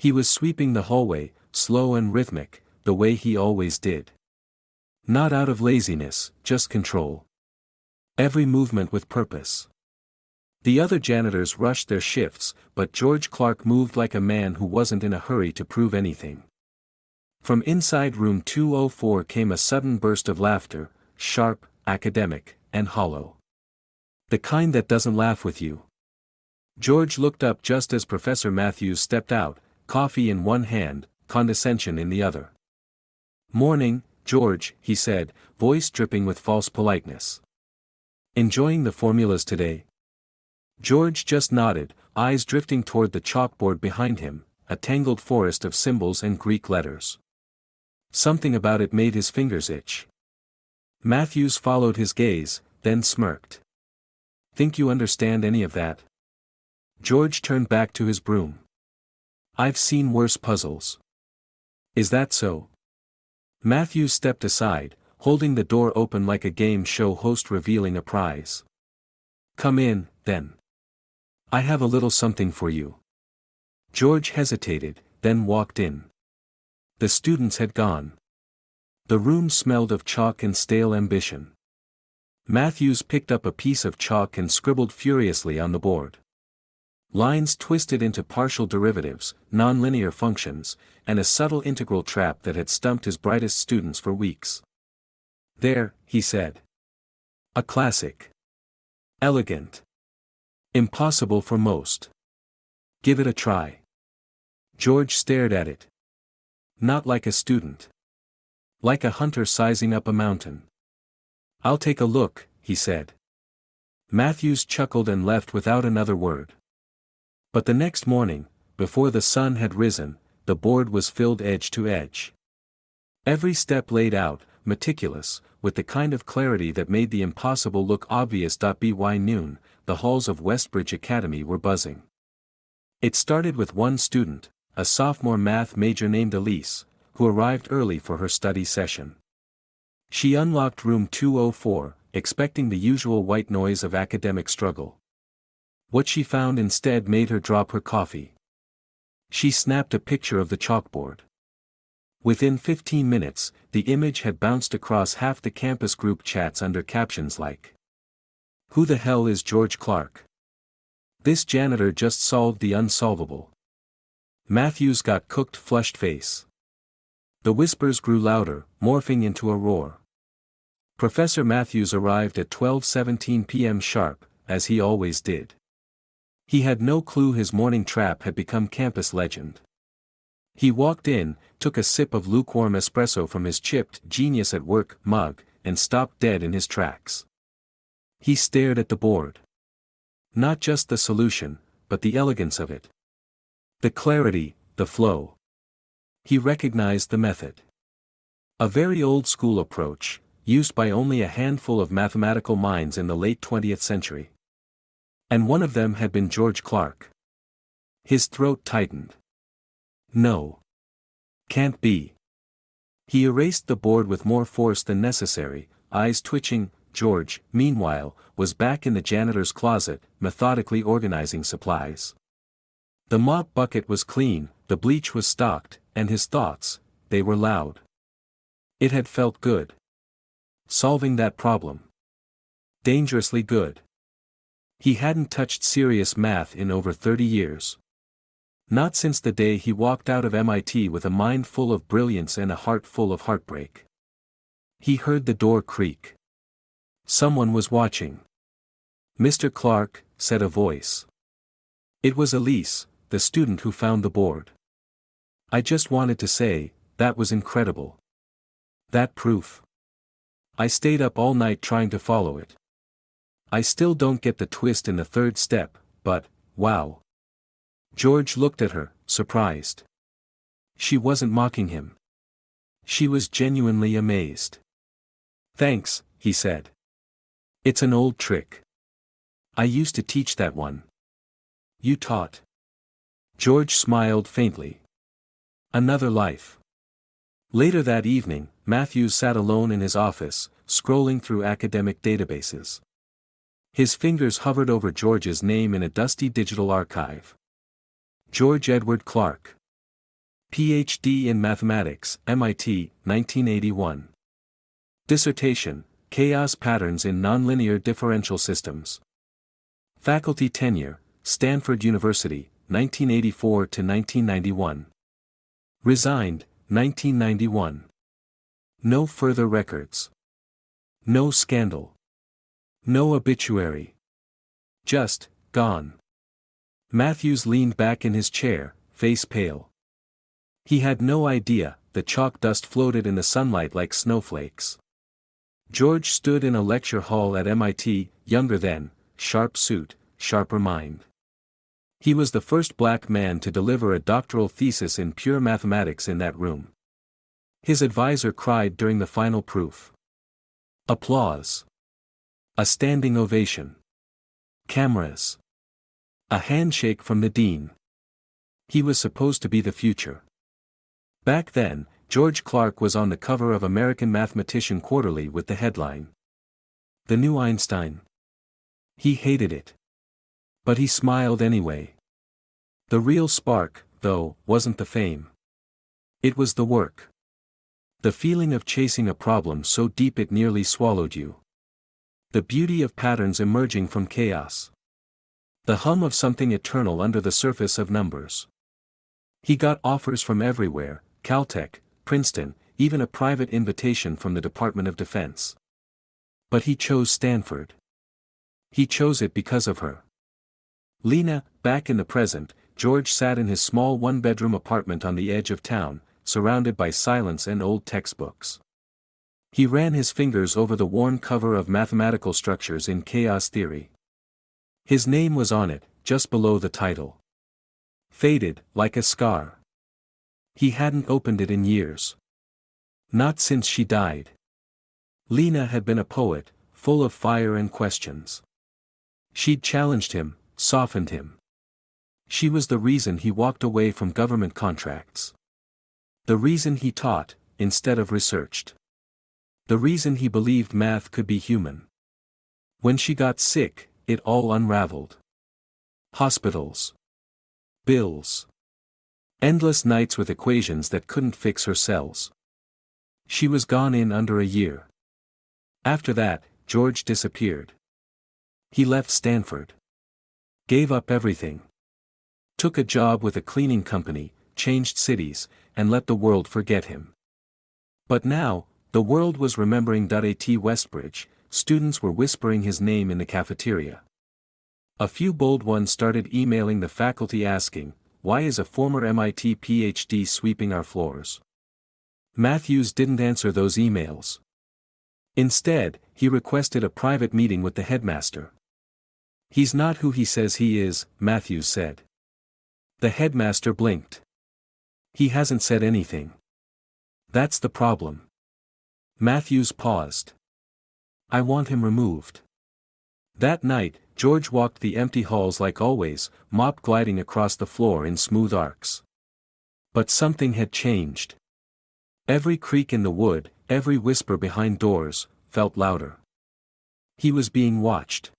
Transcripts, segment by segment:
He was sweeping the hallway, slow and rhythmic, the way he always did. Not out of laziness, just control. Every movement with purpose. The other janitors rushed their shifts, but George Clark moved like a man who wasn't in a hurry to prove anything. From inside room 204 came a sudden burst of laughter, sharp, academic, and hollow. The kind that doesn't laugh with you. George looked up just as Professor Matthews stepped out, coffee in one hand, condescension in the other. "Morning, George," he said, voice dripping with false politeness. "Enjoying the formulas today?" George just nodded, eyes drifting toward the chalkboard behind him, a tangled forest of symbols and Greek letters. Something about it made his fingers itch. Matthews followed his gaze, then smirked. "Think you understand any of that?" George turned back to his broom. "I've seen worse puzzles." "Is that so?" Matthews stepped aside, holding the door open like a game show host revealing a prize. "Come in, then. I have a little something for you." George hesitated, then walked in. The students had gone. The room smelled of chalk and stale ambition. Matthews picked up a piece of chalk and scribbled furiously on the board. Lines twisted into partial derivatives, nonlinear functions, and a subtle integral trap that had stumped his brightest students for weeks. "There," he said. "A classic. Elegant. Impossible for most. Give it a try." George stared at it. Not like a student. Like a hunter sizing up a mountain. "I'll take a look," he said. Matthews chuckled and left without another word. But the next morning, before the sun had risen, the board was filled edge to edge. Every step laid out, meticulous, with the kind of clarity that made the impossible look obvious. By noon, the halls of Westbridge Academy were buzzing. It started with one student, a sophomore math major named Elise, who arrived early for her study session. She unlocked room 204, expecting the usual white noise of academic struggle. What she found instead made her drop her coffee. She snapped a picture of the chalkboard. Within 15 minutes, the image had bounced across half the campus group chats under captions like, "Who the hell is George Clark? This janitor just solved the unsolvable." Matthews got cooked, flushed face. The whispers grew louder, morphing into a roar. Professor Matthews arrived at 12:17 p.m. sharp, as he always did. He had no clue his morning trap had become campus legend. He walked in, took a sip of lukewarm espresso from his chipped "Genius at Work" mug, and stopped dead in his tracks. He stared at the board. Not just the solution, but the elegance of it. The clarity, the flow. He recognized the method. A very old-school approach, used by only a handful of mathematical minds in the late 20th century. And one of them had been George Clark. His throat tightened. No. Can't be. He erased the board with more force than necessary, eyes twitching. George, meanwhile, was back in the janitor's closet, methodically organizing supplies. The mop bucket was clean, the bleach was stocked, and his thoughts, they were loud. It had felt good. Solving that problem. Dangerously good. He hadn't touched serious math in over 30 years. Not since the day he walked out of MIT with a mind full of brilliance and a heart full of heartbreak. He heard the door creak. Someone was watching. "Mr. Clark," said a voice. It was Elise, the student who found the board. "I just wanted to say, that was incredible. That proof. I stayed up all night trying to follow it. I still don't get the twist in the third step, but, wow." George looked at her, surprised. She wasn't mocking him. She was genuinely amazed. "Thanks," he said. "It's an old trick. I used to teach that one." "You taught?" George smiled faintly. "Another life." Later that evening, Matthews sat alone in his office, scrolling through academic databases. His fingers hovered over George's name in a dusty digital archive. George Edward Clark. Ph.D. in Mathematics, MIT, 1981. Dissertation, Chaos Patterns in Nonlinear Differential Systems. Faculty tenure, Stanford University, 1984 to 1991. Resigned, 1991. No further records. No scandal. No obituary. Just, gone. Matthews leaned back in his chair, face pale. He had no idea that chalk dust floated in the sunlight like snowflakes. George stood in a lecture hall at MIT, younger then, sharp suit, sharper mind. He was the first black man to deliver a doctoral thesis in pure mathematics in that room. His advisor cried during the final proof. Applause. A standing ovation. Cameras. A handshake from the dean. He was supposed to be the future. Back then, George Clark was on the cover of American Mathematician Quarterly with the headline, "The New Einstein." He hated it. But he smiled anyway. The real spark, though, wasn't the fame. It was the work. The feeling of chasing a problem so deep it nearly swallowed you. The beauty of patterns emerging from chaos. The hum of something eternal under the surface of numbers. He got offers from everywhere, Caltech, Princeton, even a private invitation from the Department of Defense. But he chose Stanford. He chose it because of her. Lena, back in the present, George sat in his small one-bedroom apartment on the edge of town, surrounded by silence and old textbooks. He ran his fingers over the worn cover of Mathematical Structures in Chaos Theory. His name was on it, just below the title. Faded, like a scar. He hadn't opened it in years. Not since she died. Lena had been a poet, full of fire and questions. She'd challenged him, softened him. She was the reason he walked away from government contracts. The reason he taught, instead of researched. The reason he believed math could be human. When she got sick, it all unraveled. Hospitals. Bills. Endless nights with equations that couldn't fix her cells. She was gone in under a year. After that, George disappeared. He left Stanford. Gave up everything. Took a job with a cleaning company, changed cities, and let the world forget him. But now, the world was remembering A.T. Westbridge, students were whispering his name in the cafeteria. A few bold ones started emailing the faculty asking, "Why is a former MIT PhD sweeping our floors?" Matthews didn't answer those emails. Instead, he requested a private meeting with the headmaster. "He's not who he says he is," Matthews said. The headmaster blinked. "He hasn't said anything. That's the problem." Matthews paused. "I want him removed." That night, George walked the empty halls like always, mop gliding across the floor in smooth arcs. But something had changed. Every creak in the wood, every whisper behind doors, felt louder. He was being watched.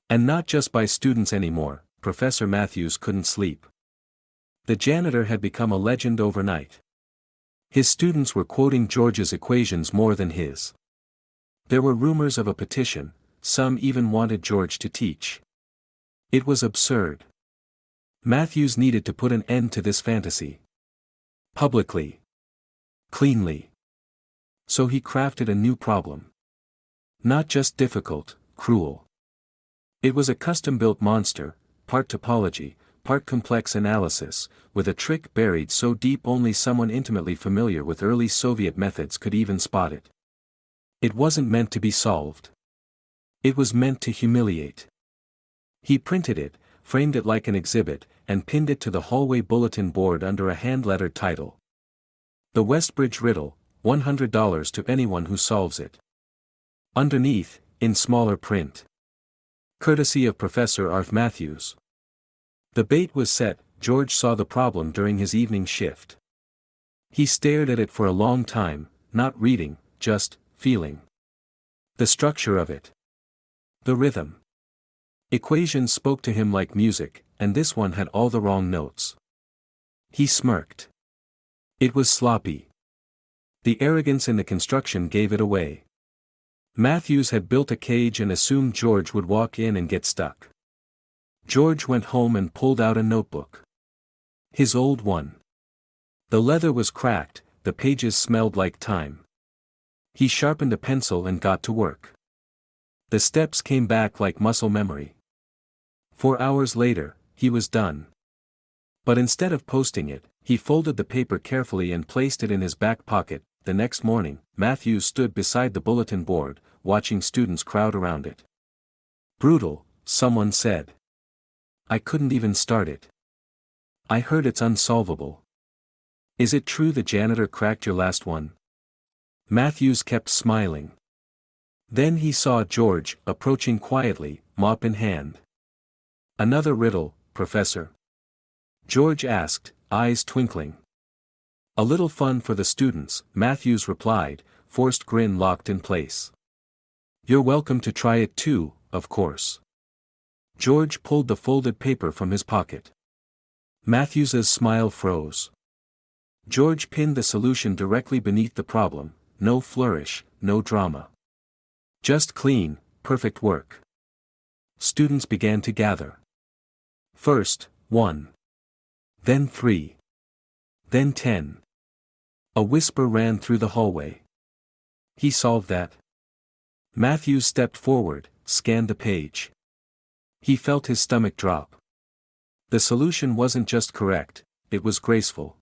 And not just by students anymore, Professor Matthews couldn't sleep. The janitor had become a legend overnight. His students were quoting George's equations more than his. There were rumors of a petition, some even wanted George to teach. It was absurd. Matthews needed to put an end to this fantasy. Publicly. Cleanly. So he crafted a new problem. Not just difficult, cruel. It was a custom-built monster, part topology, part complex analysis, with a trick buried so deep only someone intimately familiar with early Soviet methods could even spot it. It wasn't meant to be solved. It was meant to humiliate. He printed it, framed it like an exhibit, and pinned it to the hallway bulletin board under a hand-lettered title. "The Westbridge Riddle, $100 to anyone who solves it." Underneath, in smaller print. Courtesy of Professor Arth Matthews. The bait was set. George saw the problem during his evening shift. He stared at it for a long time, not reading, just feeling. The structure of it. The rhythm. Equations spoke to him like music, and this one had all the wrong notes. He smirked. It was sloppy. The arrogance in the construction gave it away. Matthews had built a cage and assumed George would walk in and get stuck. George went home and pulled out a notebook. His old one. The leather was cracked, the pages smelled like time. He sharpened a pencil and got to work. The steps came back like muscle memory. 4 hours later, he was done. But instead of posting it, he folded the paper carefully and placed it in his back pocket. The next morning, Matthews stood beside the bulletin board, watching students crowd around it. Brutal, someone said. I couldn't even start it. I heard it's unsolvable. Is it true the janitor cracked your last one? Matthews kept smiling. Then he saw George, approaching quietly, mop in hand. Another riddle, Professor? George asked, eyes twinkling. A little fun for the students, Matthews replied, forced grin locked in place. You're welcome to try it too, of course. George pulled the folded paper from his pocket. Matthews's smile froze. George pinned the solution directly beneath the problem, no flourish, no drama. Just clean, perfect work. Students began to gather. First, 1. Then 3. Then 10. A whisper ran through the hallway. He solved that. Matthews stepped forward, scanned the page. He felt his stomach drop. The solution wasn't just correct, it was graceful.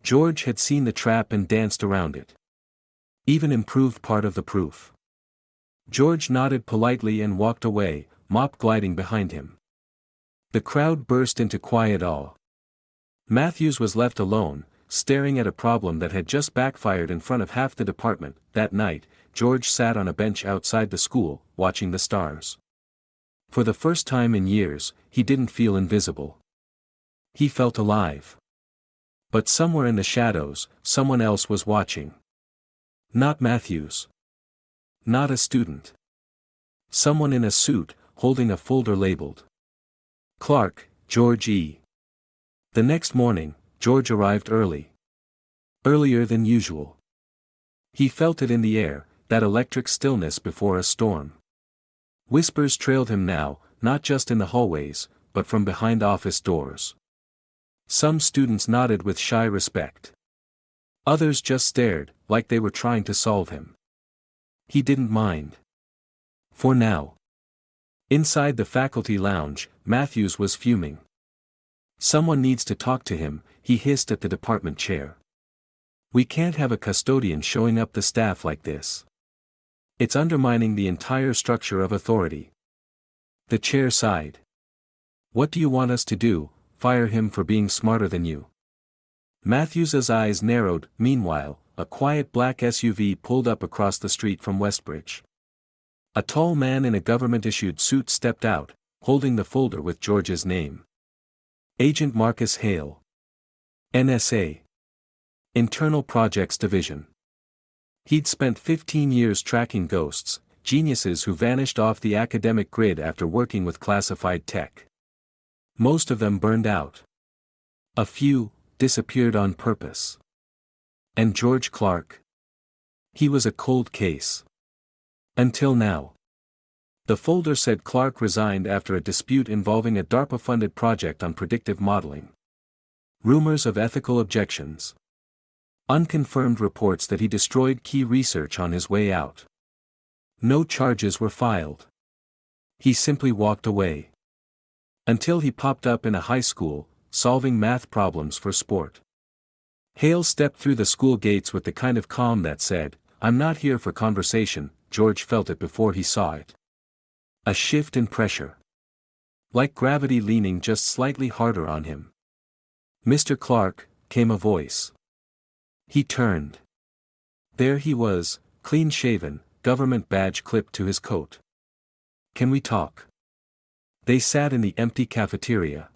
George had seen the trap and danced around it. Even improved part of the proof. George nodded politely and walked away, mop gliding behind him. The crowd burst into quiet awe. Matthews was left alone, staring at a problem that had just backfired in front of half the department. That night, George sat on a bench outside the school, watching the stars. For the first time in years, he didn't feel invisible. He felt alive. But somewhere in the shadows, someone else was watching. Not Matthews. Not a student. Someone in a suit, holding a folder labeled Clark, George E. The next morning, George arrived early. Earlier than usual. He felt it in the air, that electric stillness before a storm. Whispers trailed him now, not just in the hallways, but from behind office doors. Some students nodded with shy respect. Others just stared, like they were trying to solve him. He didn't mind. For now. Inside the faculty lounge, Matthews was fuming. Someone needs to talk to him, he hissed at the department chair. We can't have a custodian showing up the staff like this. It's undermining the entire structure of authority. The chair sighed. What do you want us to do, fire him for being smarter than you? Matthews's eyes narrowed. Meanwhile, a quiet black SUV pulled up across the street from Westbridge. A tall man in a government-issued suit stepped out, holding the folder with George's name. Agent Marcus Hale. NSA. Internal Projects Division. He'd spent 15 years tracking ghosts, geniuses who vanished off the academic grid after working with classified tech. Most of them burned out. A few disappeared on purpose. And George Clark? He was a cold case. Until now. The folder said Clark resigned after a dispute involving a DARPA-funded project on predictive modeling. Rumors of ethical objections. Unconfirmed reports that he destroyed key research on his way out. No charges were filed. He simply walked away. Until he popped up in a high school, solving math problems for sport. Hale stepped through the school gates with the kind of calm that said, I'm not here for conversation. George felt it before he saw it. A shift in pressure. Like gravity leaning just slightly harder on him. Mr. Clark, came a voice. He turned. There he was, clean-shaven, government badge clipped to his coat. Can we talk? They sat in the empty cafeteria.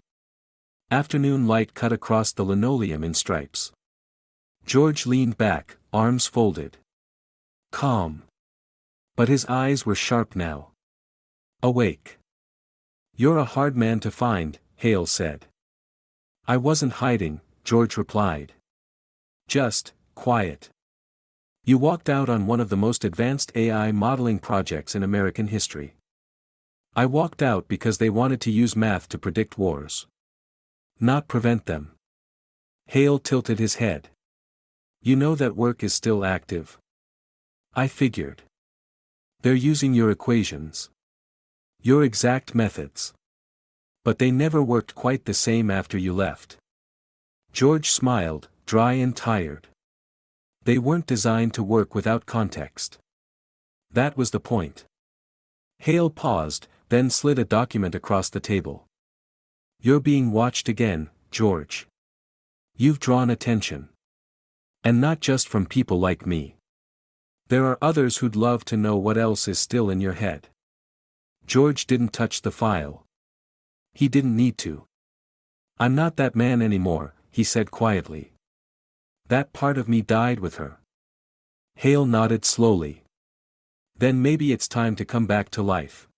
Afternoon light cut across the linoleum in stripes. George leaned back, arms folded. Calm. But his eyes were sharp now. Awake. You're a hard man to find, Hale said. I wasn't hiding, George replied. Just, quiet. You walked out on one of the most advanced AI modeling projects in American history. I walked out because they wanted to use math to predict wars. Not prevent them. Hale tilted his head. You know that work is still active. I figured. They're using your equations. Your exact methods. But they never worked quite the same after you left. George smiled, dry and tired. They weren't designed to work without context. That was the point. Hale paused, then slid a document across the table. You're being watched again, George. You've drawn attention. And not just from people like me. There are others who'd love to know what else is still in your head. George didn't touch the file. He didn't need to. I'm not that man anymore, he said quietly. That part of me died with her. Hale nodded slowly. Then maybe it's time to come back to life.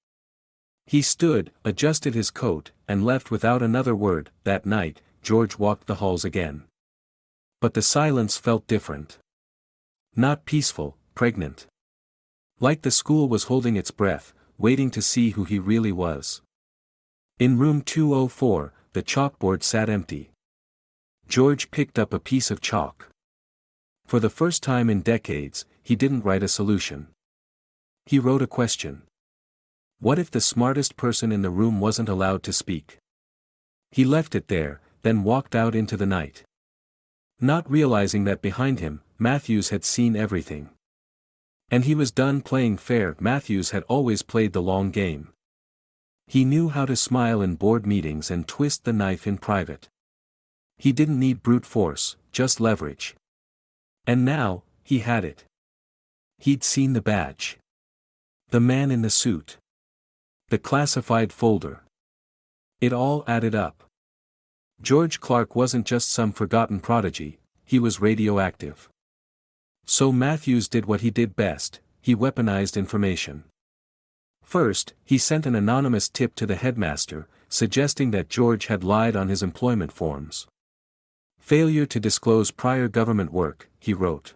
He stood, adjusted his coat, and left without another word. That night, George walked the halls again. But the silence felt different. Not peaceful, pregnant. Like the school was holding its breath, waiting to see who he really was. In room 204, the chalkboard sat empty. George picked up a piece of chalk. For the first time in decades, he didn't write a solution. He wrote a question. What if the smartest person in the room wasn't allowed to speak? He left it there, then walked out into the night. Not realizing that behind him, Matthews had seen everything. And he was done playing fair. Matthews had always played the long game. He knew how to smile in board meetings and twist the knife in private. He didn't need brute force, just leverage. And now, he had it. He'd seen the badge. The man in the suit. The classified folder. It all added up. George Clark wasn't just some forgotten prodigy, he was radioactive. So Matthews did what he did best, he weaponized information. First, he sent an anonymous tip to the headmaster, suggesting that George had lied on his employment forms. Failure to disclose prior government work, he wrote.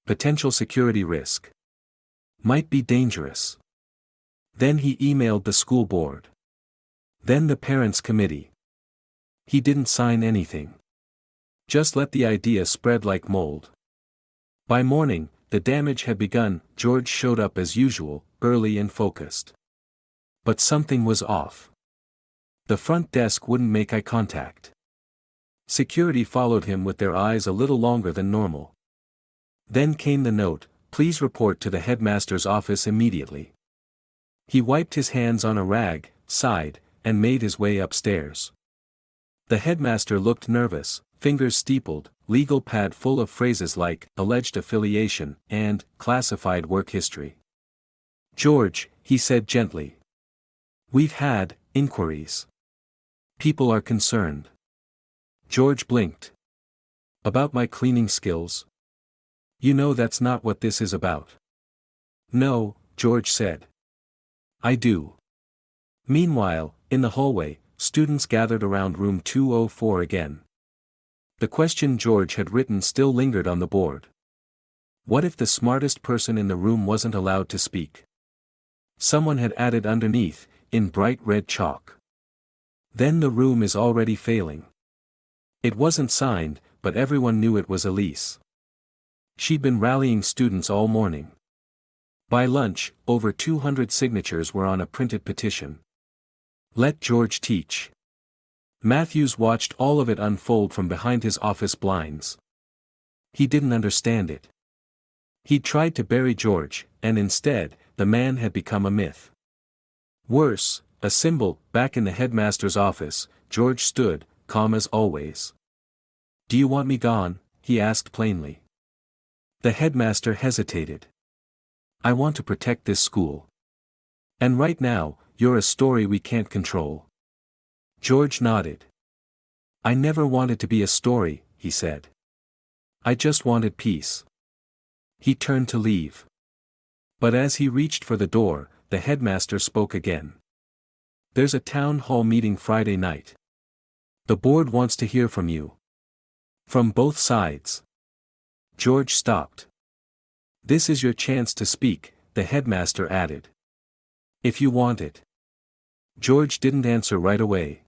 Potential security risk. Might be dangerous. Then he emailed the school board. Then the parents' committee. He didn't sign anything. Just let the idea spread like mold. By morning, the damage had begun. George showed up as usual, early and focused. But something was off. The front desk wouldn't make eye contact. Security followed him with their eyes a little longer than normal. Then came the note, please report to the headmaster's office immediately. He wiped his hands on a rag, sighed, and made his way upstairs. The headmaster looked nervous, fingers steepled, legal pad full of phrases like, alleged affiliation, and, classified work history. George, he said gently. We've had, inquiries. People are concerned. George blinked. About my cleaning skills? You know that's not what this is about. No, George said. I do. Meanwhile, in the hallway, students gathered around room 204 again. The question George had written still lingered on the board. What if the smartest person in the room wasn't allowed to speak? Someone had added underneath, in bright red chalk. Then the room is already failing. It wasn't signed, but everyone knew it was Elise. She'd been rallying students all morning. By lunch, over 200 signatures were on a printed petition. Let George teach. Matthews watched all of it unfold from behind his office blinds. He didn't understand it. He'd tried to bury George, and instead, the man had become a myth. Worse, a symbol. Back in the headmaster's office, George stood, calm as always. Do you want me gone? He asked plainly. The headmaster hesitated. I want to protect this school. And right now, you're a story we can't control. George nodded. I never wanted to be a story, he said. I just wanted peace. He turned to leave. But as he reached for the door, the headmaster spoke again. There's a town hall meeting Friday night. The board wants to hear from you. From both sides. George stopped. "This is your chance to speak," the headmaster added. "If you want it." George didn't answer right away.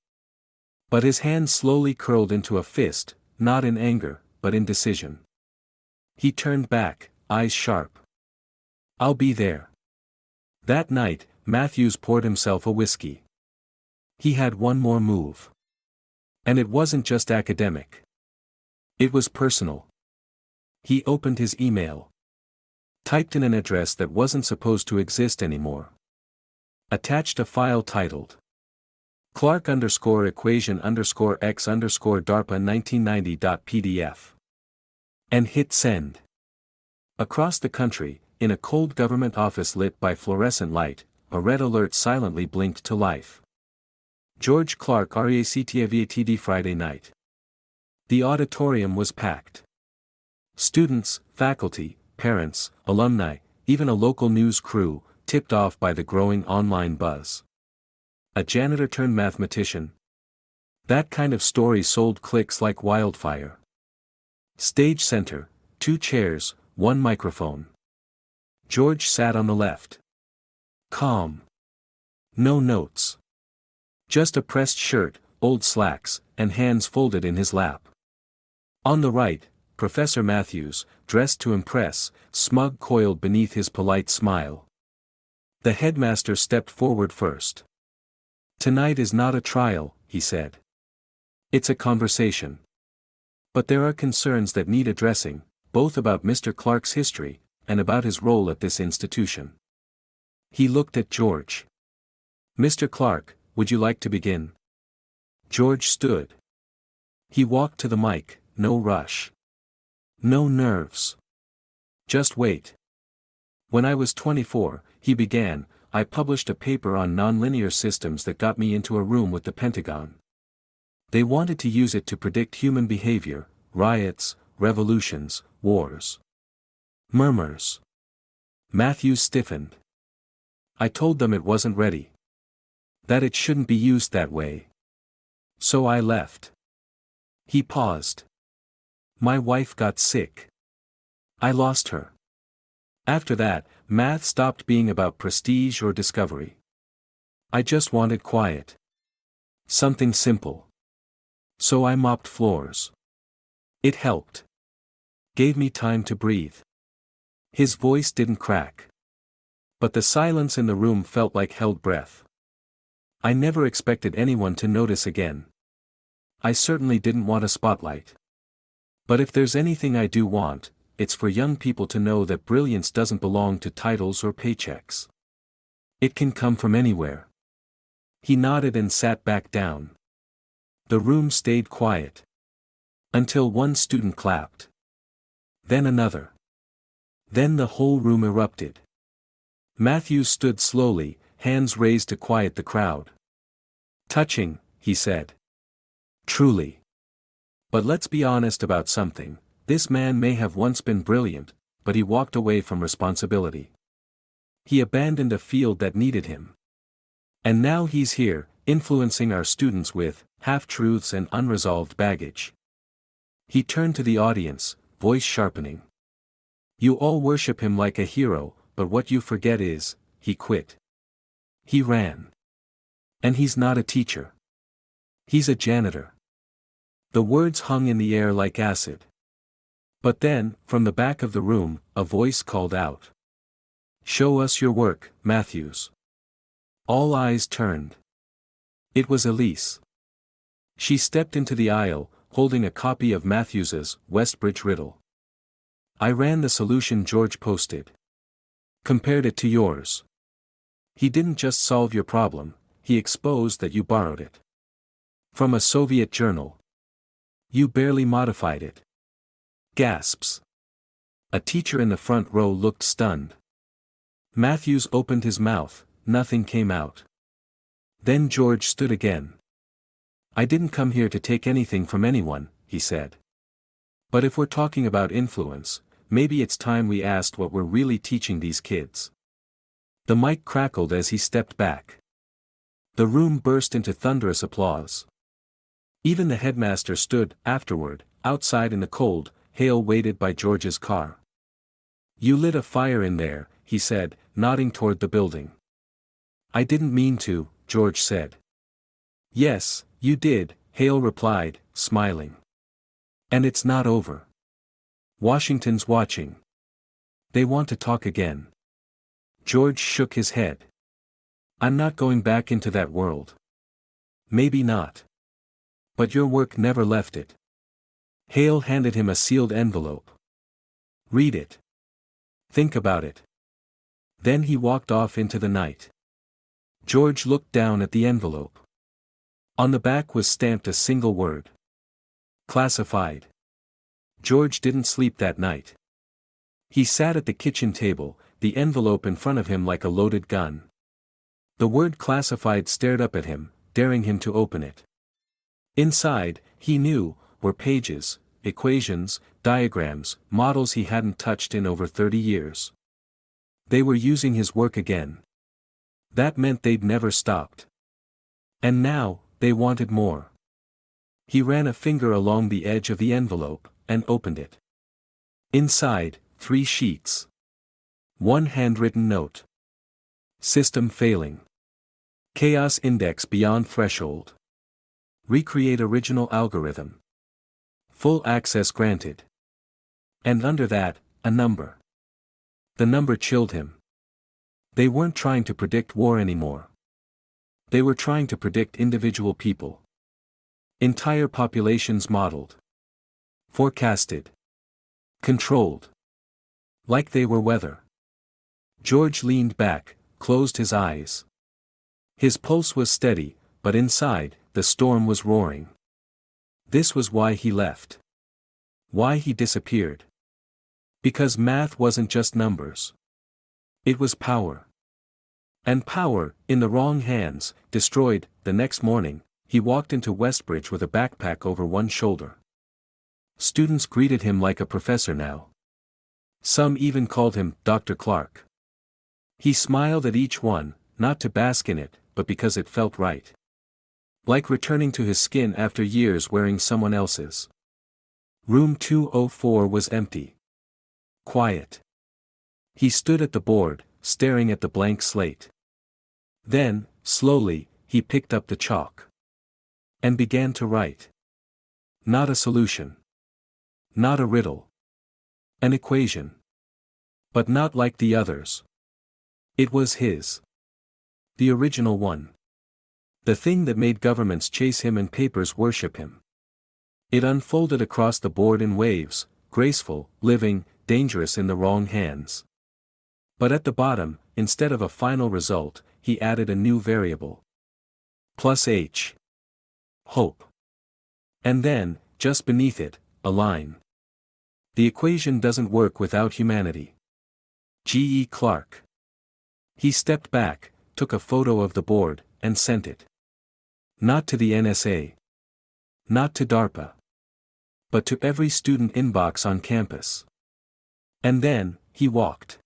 But his hand slowly curled into a fist, not in anger, but in decision. He turned back, eyes sharp. "I'll be there." That night, Matthews poured himself a whiskey. He had one more move. And it wasn't just academic. It was personal. He opened his email. Typed in an address that wasn't supposed to exist anymore. Attached a file titled Clark_equation_x_DARPA 1990.pdf. And hit send. Across the country, in a cold government office lit by fluorescent light, a red alert silently blinked to life. George Clark REACTAVATD Friday night. The auditorium was packed. Students, faculty, parents, alumni, even a local news crew, tipped off by the growing online buzz. A janitor turned mathematician. That kind of story sold clicks like wildfire. Stage center, 2 chairs, 1 microphone. George sat on the left. Calm. No notes. Just a pressed shirt, old slacks, and hands folded in his lap. On the right, Professor Matthews, dressed to impress, smug coiled beneath his polite smile. The headmaster stepped forward first. "Tonight is not a trial," he said. "It's a conversation. But there are concerns that need addressing, both about Mr. Clark's history, and about his role at this institution." He looked at George. "Mr. Clark, would you like to begin?" George stood. He walked to the mic, no rush. No nerves. "Just wait. When I was 24, he began, I published a paper on nonlinear systems that got me into a room with the Pentagon. They wanted to use it to predict human behavior, riots, revolutions, wars." Murmurs. Matthews stiffened. "I told them it wasn't ready. That it shouldn't be used that way. So I left." He paused. "My wife got sick. I lost her. After that, math stopped being about prestige or discovery. I just wanted quiet. Something simple. So I mopped floors. It helped. Gave me time to breathe." His voice didn't crack. But the silence in the room felt like held breath. "I never expected anyone to notice again. I certainly didn't want a spotlight. But if there's anything I do want, it's for young people to know that brilliance doesn't belong to titles or paychecks. It can come from anywhere." He nodded and sat back down. The room stayed quiet. Until one student clapped. Then another. Then the whole room erupted. Matthews stood slowly, hands raised to quiet the crowd. "Touching," he said. "Truly. But let's be honest about something. This man may have once been brilliant, but he walked away from responsibility. He abandoned a field that needed him. And now he's here, influencing our students with half-truths and unresolved baggage." He turned to the audience, voice sharpening. "You all worship him like a hero, but what you forget is, he quit. He ran. And he's not a teacher. He's a janitor." The words hung in the air like acid. But then, from the back of the room, a voice called out. "Show us your work, Matthews." All eyes turned. It was Elise. She stepped into the aisle, holding a copy of Matthews's Westbridge Riddle. "I ran the solution George posted. Compared it to yours. He didn't just solve your problem, he exposed that you borrowed it. From a Soviet journal. You barely modified it." Gasps. A teacher in the front row looked stunned. Matthews opened his mouth, nothing came out. Then George stood again. "I didn't come here to take anything from anyone," he said. "But if we're talking about influence, maybe it's time we asked what we're really teaching these kids." The mic crackled as he stepped back. The room burst into thunderous applause. Even the headmaster stood, afterward, outside in the cold, Hale waited by George's car. "You lit a fire in there," he said, nodding toward the building. "I didn't mean to," George said. "Yes, you did," Hale replied, smiling. "And it's not over. Washington's watching. They want to talk again." George shook his head. "I'm not going back into that world." "Maybe not. But your work never left it." Hale handed him a sealed envelope. "Read it. Think about it." Then he walked off into the night. George looked down at the envelope. On the back was stamped a single word. Classified. George didn't sleep that night. He sat at the kitchen table, the envelope in front of him like a loaded gun. The word classified stared up at him, daring him to open it. Inside, he knew, were pages, equations, diagrams, models he hadn't touched in over 30 years. They were using his work again. That meant they'd never stopped. And now, they wanted more. He ran a finger along the edge of the envelope, and opened it. Inside, 3 sheets. 1 handwritten note. System failing. Chaos index beyond threshold. Recreate original algorithm. Full access granted. And under that, a number. The number chilled him. They weren't trying to predict war anymore. They were trying to predict individual people. Entire populations modeled. Forecasted. Controlled. Like they were weather. George leaned back, closed his eyes. His pulse was steady, but inside, the storm was roaring. This was why he left. Why he disappeared. Because math wasn't just numbers. It was power. And power, in the wrong hands, destroyed. The next morning, he walked into Westbridge with a backpack over one shoulder. Students greeted him like a professor now. Some even called him Dr. Clark. He smiled at each one, not to bask in it, but because it felt right. Like returning to his skin after years wearing someone else's. Room 204 was empty. Quiet. He stood at the board, staring at the blank slate. Then, slowly, he picked up the chalk. And began to write. Not a solution. Not a riddle. An equation. But not like the others. It was his. The original one. The thing that made governments chase him and papers worship him. It unfolded across the board in waves, graceful, living, dangerous in the wrong hands. But at the bottom, instead of a final result, he added a new variable. Plus H. Hope. And then, just beneath it, a line. The equation doesn't work without humanity. G. E. Clark. He stepped back, took a photo of the board, and sent it. Not to the NSA. Not to DARPA. But to every student inbox on campus. And then, he walked.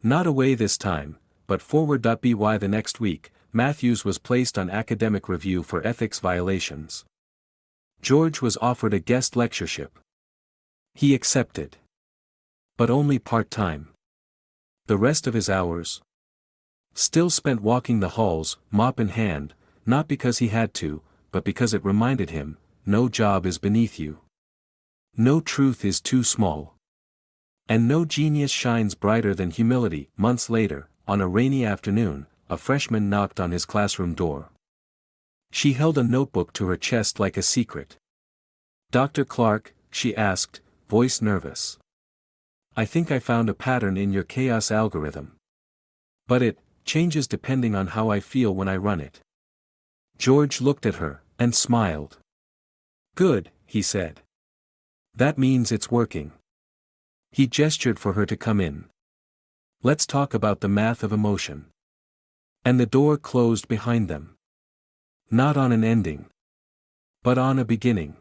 Not away this time, but forward. By the next week, Matthews was placed on academic review for ethics violations. George was offered a guest lectureship. He accepted. But only part-time. The rest of his hours still spent walking the halls, mop in hand, not because he had to, but because it reminded him, no job is beneath you. No truth is too small. And no genius shines brighter than humility. Months later, on a rainy afternoon, a freshman knocked on his classroom door. She held a notebook to her chest like a secret. "Dr. Clark," she asked, voice nervous. "I think I found a pattern in your chaos algorithm. But it changes depending on how I feel when I run it." George looked at her, and smiled. "Good," he said. "That means it's working." He gestured for her to come in. "Let's talk about the math of emotion." And the door closed behind them. Not on an ending. But on a beginning.